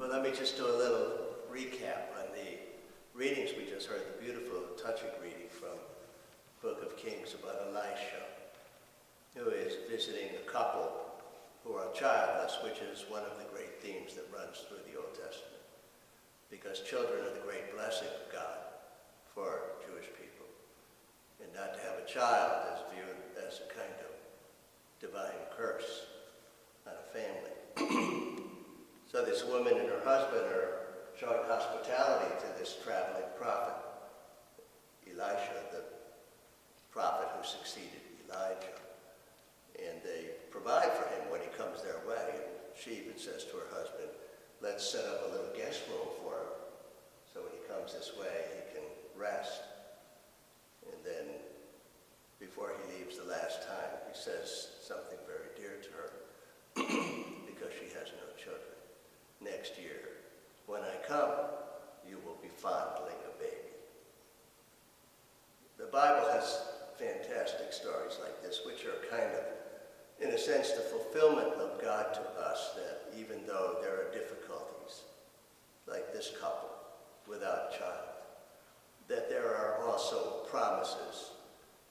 Well, let me just do a little recap on the readings we just heard, the beautiful, touching reading from Book of Kings about Elisha, who is visiting a couple who are childless, which is one of the great themes that runs through the Old Testament, because children are the great blessing of God for Jewish people, and not to have a child is viewed as a kind of divine curse on a family. So this woman and her husband are showing hospitality to this traveling prophet, Elisha, the prophet who succeeded Elijah. And they provide for him when he comes their way. And she even says to her husband, let's set up a little guest room for him, so when he comes this way, he can rest. And then, before he leaves the last time, he says something very dear to her, because she has no children. Next year, when I come, you will be fondling a baby. The Bible has fantastic stories like this, which are kind of, in a sense, the fulfillment of God to us, that even though there are difficulties, like this couple without a child, that there are also promises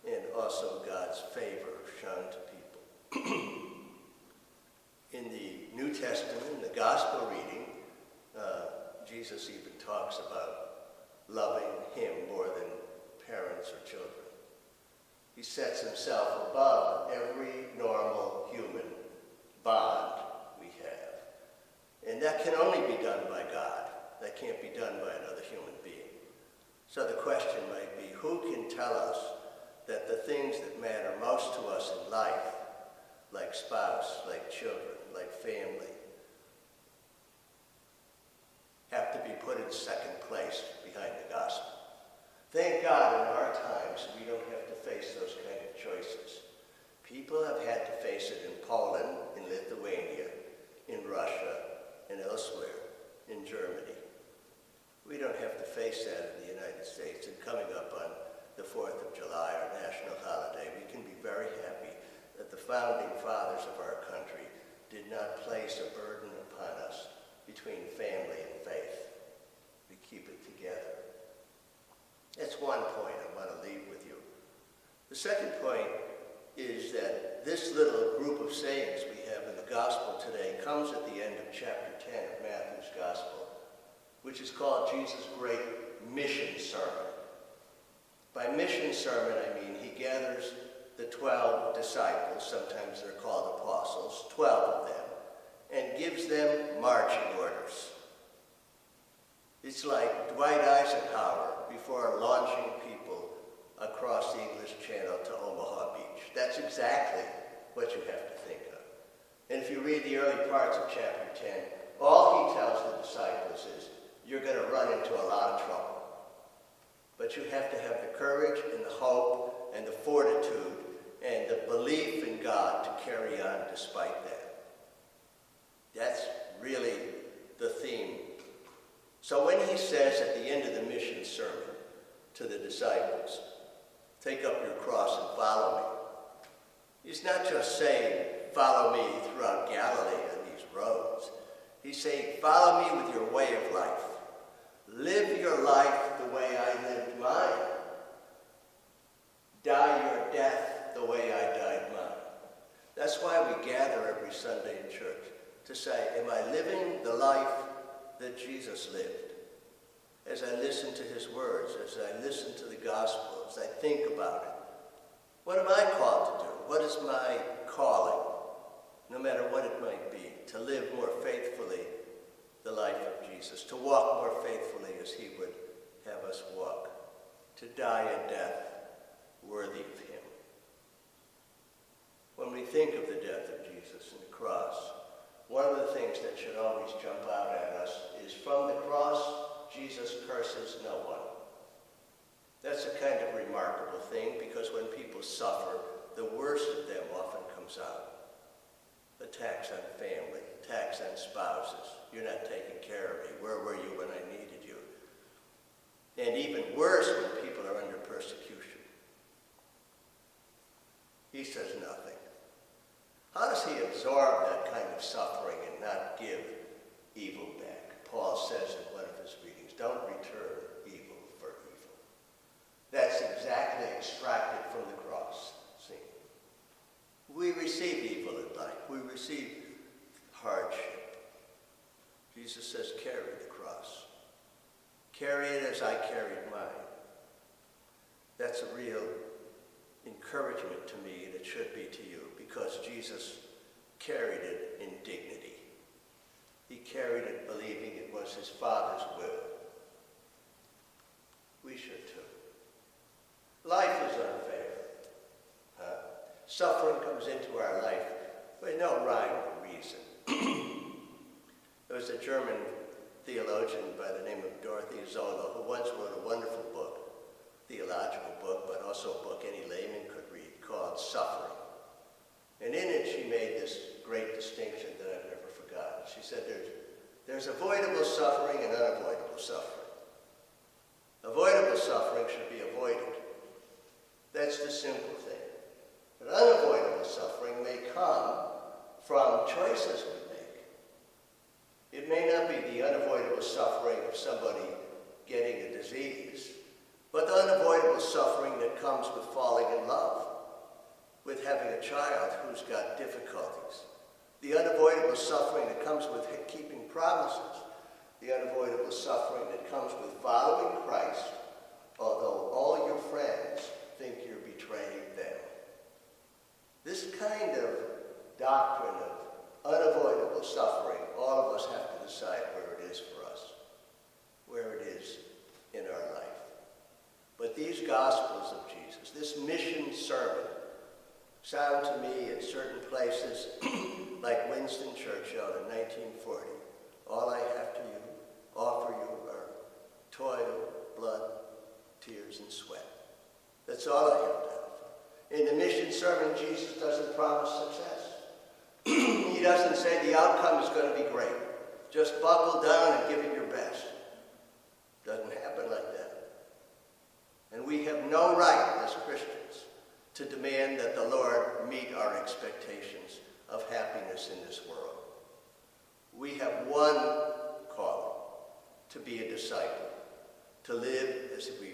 and also God's favor shown to people. In the New Testament, in the Gospel reading, Jesus even talks about loving him more than parents or children. He sets himself above every normal human bond we have. And that can only be done by God. That can't be done by another human being. So the question might be, who can tell us that the things that matter most to us in life, like spouse, like children, like family, have to be put in second place behind the gospel? Thank God in our times we don't have to face those kind of choices. People have had to face it in Poland, in Lithuania, in Russia, and elsewhere, in Germany. We don't have to face that in the United States. And coming up on the 4th of July, our national holiday, we can be very happy that the founding fathers of our country did not place a burden upon us between family and faith. We keep it together. That's one point I want to leave with you. The second point is that this little group of sayings we have in the gospel today comes at the end of chapter 10 of Matthew's gospel, which is called Jesus' great mission sermon. By mission sermon, I mean he gathers the 12 disciples, sometimes they're called apostles, 12 of them, and gives them marching orders. It's like Dwight Eisenhower before launching people across the English Channel to Omaha Beach. That's exactly what you have to think of. And if you read the early parts of chapter 10, all he tells the disciples is, you're going to run into a lot of trouble. But you have to have the courage and the hope and the fortitude and the belief in God to carry on despite that. That's really the theme. So when he says at the end of the mission sermon to the disciples, take up your cross and follow me, he's not just saying, follow me throughout Galilee on these roads. He's saying, follow me with your way of life. Live your life the way I lived mine. Die your death the way I died mine. That's why we gather every Sunday in church, to say, am I living the life that Jesus lived? As I listen to his words, as I listen to the gospel, as I think about it, what am I called to do? What is my calling, no matter what it might be, to live more faithfully the life of Jesus, to walk more faithfully as he would have us walk, to die a death worthy of him. When we think of the death of Jesus and the cross, one of the things that should always jump out at us is from the cross, Jesus curses no one. That's a kind of remarkable thing, because when people suffer, the worst of them often comes out. Attacks on family, attacks on spouses. You're not taking care of me. Where were you when I needed you? And even worse, when people are under persecution. He says nothing. How does he absorb that kind of suffering and not give evil back? Jesus says, carry the cross. Carry it as I carried mine. That's a real encouragement to me, and it should be to you, because Jesus carried it in dignity. He carried it believing it was his Father's will. We should too. Life is unfair. Suffering comes into our life with no rhyme or reason. There was a German theologian by the name of Dorothy Zola who once wrote a wonderful book, theological book, but also a book any layman could read, called Suffering. And in it she made this great distinction that I've never forgotten. She said there's avoidable suffering and unavoidable suffering. Avoidable suffering should be avoided. That's the simple thing. But unavoidable suffering may come from choices we make. It may not be the unavoidable suffering of somebody getting a disease, but the unavoidable suffering that comes with falling in love, with having a child who's got difficulties, the unavoidable suffering that comes with keeping promises, the unavoidable suffering that comes with following Christ, although all your friends think you're betraying them. This kind of doctrine of unavoidable suffering, all of us have to decide where it is for us, where it is in our life. But these Gospels of Jesus, this mission sermon, sound to me in certain places like Winston Churchill in 1940. All I have to offer you are toil, blood, tears, and sweat. That's all I have to offer. In the mission sermon, Jesus doesn't promise success. He doesn't say the outcome is going to be great. Just buckle down and give it your best. Doesn't happen like that. And we have no right as Christians to demand that the Lord meet our expectations of happiness in this world. We have one calling: to be a disciple, to live as we